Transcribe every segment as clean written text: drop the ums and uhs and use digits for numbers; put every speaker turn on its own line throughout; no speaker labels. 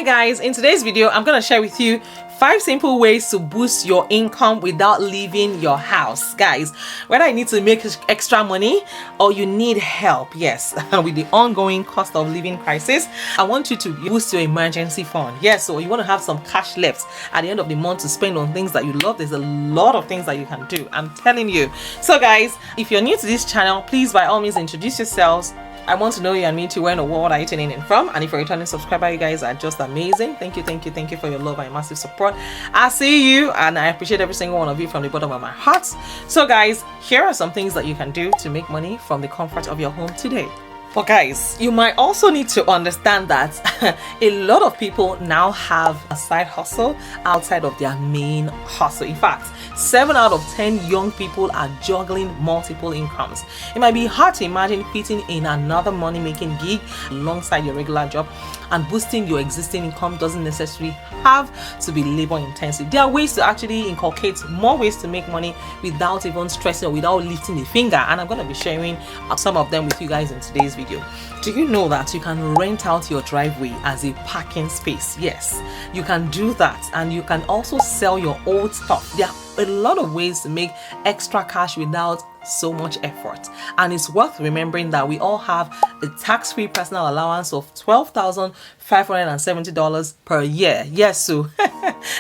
Hi guys, in today's video I'm going to share with you 5 simple ways to boost your income without leaving your house. Guys, whether you need to make extra money or you need help, yes, with the ongoing cost of living crisis, I want you to boost your emergency fund. Yes, so you want to have some cash left at the end of the month to spend on things that you love. There's a lot of things that you can do, I'm telling you. So guys, if you're new to this channel, please by all means introduce yourselves. I want to know you and meet you. Where in the world are you tuning in from? And if you're a returning subscriber, you guys are just amazing. Thank you for your love and massive support. I see you and I appreciate every single one of you from the bottom of my heart. So guys, here are some things that you can do to make money from the comfort of your home today. But guys, you might also need to understand that a lot of people now have a side hustle outside of their main hustle. In fact, 7 out of 10 young people are juggling multiple incomes. It might be hard to imagine fitting in another money-making gig alongside your regular job, and boosting your existing income doesn't necessarily have to be labor intensive. There are ways to actually inculcate more ways to make money without even stressing or without lifting a finger, and I'm going to be sharing some of them with you guys in today's video. Do you know that you can rent out your driveway as a parking space? Yes, you can do that, and you can also sell your old stuff. There are a lot of ways to make extra cash without so much effort, and it's worth remembering that we all have a tax-free personal allowance of $12,570 per year. Yes, so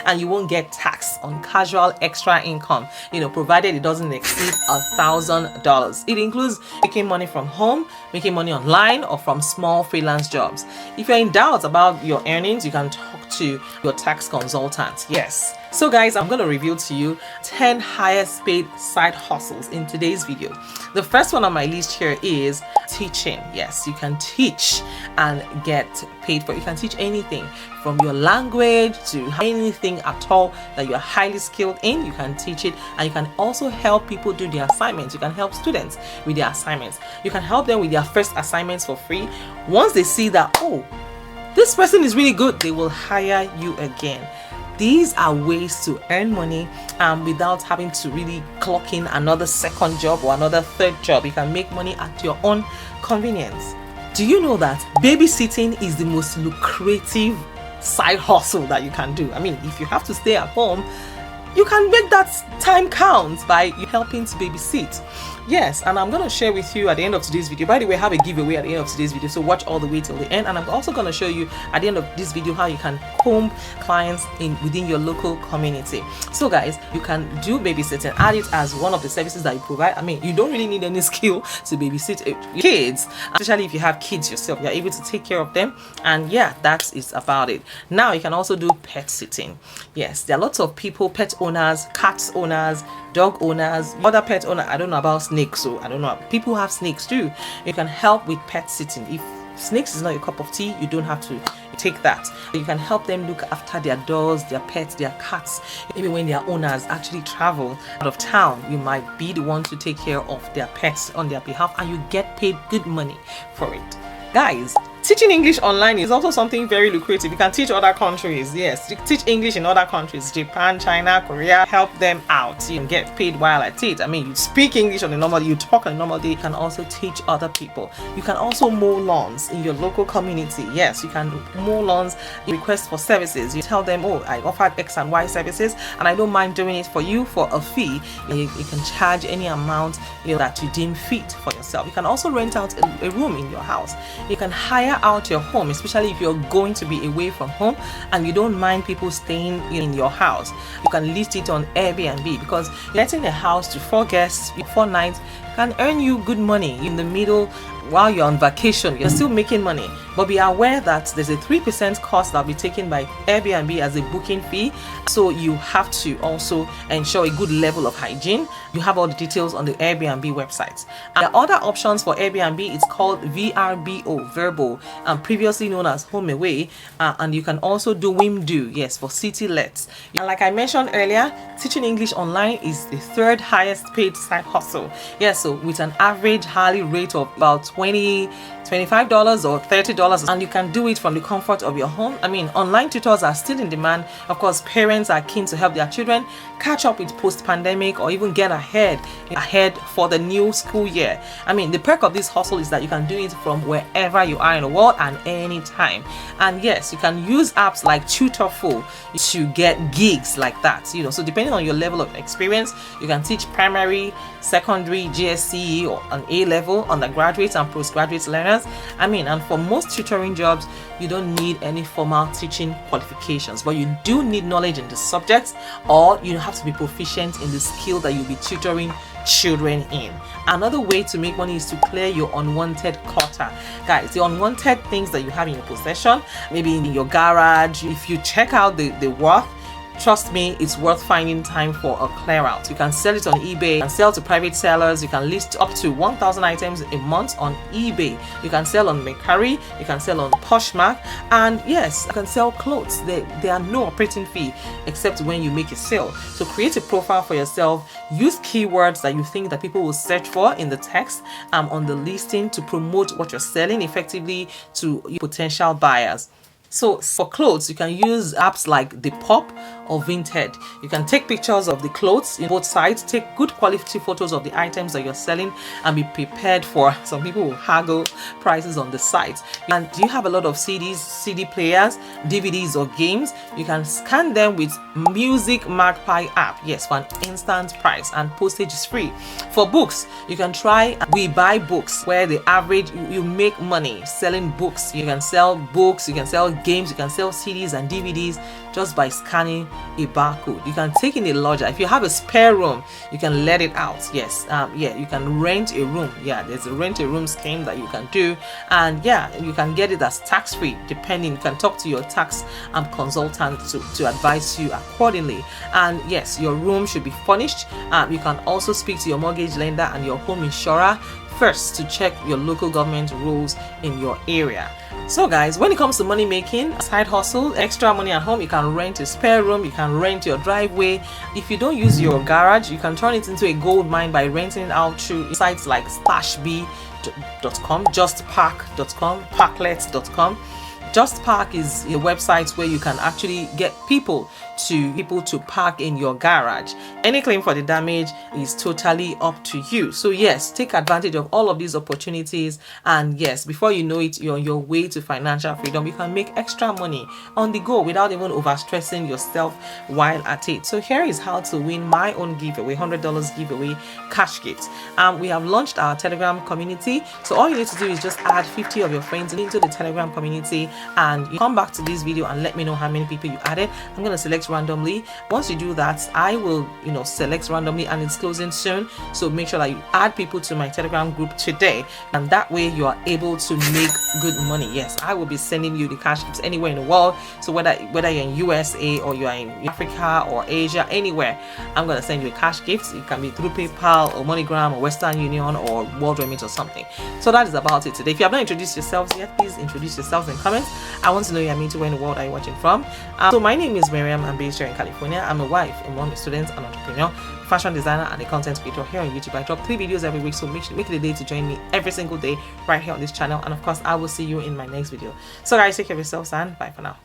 and you won't get taxed on casual extra income, provided it doesn't exceed $1,000. It includes making money from home, making money online, or from small freelance jobs. If you're in doubt about your earnings, you can talk to your tax consultant. Yes. So guys, I'm going to reveal to you 10 highest paid side hustles in today's video. The first one on my list here is teaching. Yes, you can teach and get paid for it. You can teach anything from your language to anything at all that you're highly skilled in. You can teach it, and you can also help people do their assignments. You can help students with their assignments. You can help them with their first assignments for free. Once they see that, oh, this person is really good, they will hire you again. These are ways to earn money without having to really clock in another second job or another third job. You can make money at your own convenience. Do you know that babysitting is the most lucrative side hustle that you can do? I mean, if you have to stay at home, you can make that time count by helping to babysit. Yes, and I'm going to share with you at the end of today's video. By the way, I have a giveaway at the end of today's video, so watch all the way till the end. And I'm also going to show you at the end of this video how you can comb clients within your local community. So guys, you can do babysitting, add it as one of the services that you provide. I mean, you don't really need any skill to babysit kids, especially if you have kids yourself. You're able to take care of them, and yeah, that is about it. Now you can also do pet sitting. Yes, there are lots of people, pet owners, cat owners, dog owners, other pet owners. I don't know about snakes, so I don't know. People have snakes too. You can help with pet sitting. If snakes is not your cup of tea, you don't have to take that. You can help them look after their dogs, their pets, their cats. Even when their owners actually travel out of town, you might be the one to take care of their pets on their behalf, and you get paid good money for it. Guys, teaching English online is also something very lucrative. You can teach other countries. Yes, you teach English in other countries, Japan, China, Korea. Help them out. You can get paid while at it. I mean, you speak English on a normal day, you talk on a normal day. You can also teach other people. You can also mow lawns in your local community. Yes, you can mow lawns. You request for services. You tell them, oh, I offered X and Y services, and I don't mind doing it for you for a fee. You can charge any amount that you deem fit for yourself. You can also rent out a room in your house. You can hire out your home, especially if you're going to be away from home and you don't mind people staying in your house. You can list it on Airbnb, because letting a house to 4 guests 4 nights can earn you good money in the middle. While you're on vacation, you're still making money, but be aware that there's a 3% cost that'll be taken by Airbnb as a booking fee, so you have to also ensure a good level of hygiene. You have all the details on the Airbnb website. And there are other options for Airbnb. It's called VRBO, and previously known as Home Away, and you can also do Wimdu, yes, for city lets. And like I mentioned earlier, teaching English online is the 3rd highest paid side hustle. Yes, so with an average hourly rate of about $20 $25 or $30, and you can do it from the comfort of your home. I mean, online tutors are still in demand. Of course, parents are keen to help their children catch up with post-pandemic or even get ahead for the new school year. I mean, the perk of this hustle is that you can do it from wherever you are in the world and anytime. And yes, you can use apps like Tutorful to get gigs like that. So depending on your level of experience, you can teach primary, secondary, GSCE, or an A level, undergraduate and postgraduate learners. I mean, and for most tutoring jobs, you don't need any formal teaching qualifications, but you do need knowledge in the subjects, or you have to be proficient in the skill that you'll be tutoring children in. Another way to make money is to clear your unwanted clutter. Guys, the unwanted things that you have in your possession, maybe in your garage, if you check out the worth, trust me, it's worth finding time for a clear out. You can sell it on eBay and sell to private sellers. You can list up to 1,000 items a month on eBay. You can sell on Mercari. You can sell on Poshmark. And yes, you can sell clothes. There are no operating fee except when you make a sale. So create a profile for yourself. Use keywords that you think that people will search for in the text on the listing to promote what you're selling effectively to potential buyers. So for clothes, you can use apps like Depop or Vinted. You can take pictures of the clothes in both sides, take good quality photos of the items that you're selling, and be prepared for some people will haggle prices on the site. And do you have a lot of CDs, CD players, DVDs, or games? You can scan them with Music Magpie app, yes, for an instant price, and postage is free. For books, you can try We Buy Books, where the average you make money selling books. You can sell books, you can sell games, you can sell CDs and DVDs just by scanning a barcode. You can take in a lodger. If you have a spare room, you can let it out. Yes, you can rent a room. Yeah, there's a rent a room scheme that you can do, and yeah, you can get it as tax free. Depending, you can talk to your tax consultant to advise you accordingly. And yes, your room should be furnished. You can also speak to your mortgage lender and your home insurer first to check your local government rules in your area. So guys, when it comes to money making, side hustle, extra money at home, you can rent a spare room, you can rent your driveway. If you don't use your garage, you can turn it into a gold mine by renting it out through sites like stashb.com, justpark.com, parklets.com. Just Park is a website where you can actually get people to park in your garage. Any claim for the damage is totally up to you. So yes, take advantage of all of these opportunities, and yes, before you know it, you're on your way to financial freedom. You can make extra money on the go without even overstressing yourself while at it. So here is how to win my own giveaway, $100 giveaway cash gift. We have launched our Telegram community, so all you need to do is just add 50 of your friends into the Telegram community, and you come back to this video and let me know how many people you added. I'm going to select randomly. Once you do that, I will select randomly, and it's closing soon, so make sure that you add people to my Telegram group today, and that way you are able to make good money. Yes, I will be sending you the cash gifts anywhere in the world. So whether you're in USA or you're in Africa or Asia, anywhere, I'm going to send you a cash gift. It can be through PayPal or MoneyGram or Western Union or World Remit or something. So that is about it today. If you have not introduced yourselves yet, please introduce yourselves in comments. I want to know your to where in the world are you watching from. So my name is Miriam. I'm based here in California. I'm a wife, a mom, a student, an entrepreneur, fashion designer, and a content creator here on YouTube. I drop 3 videos every week, so make it a day to join me every single day right here on this channel. And of course, I will see you in my next video. So guys, take care of yourselves and bye for now.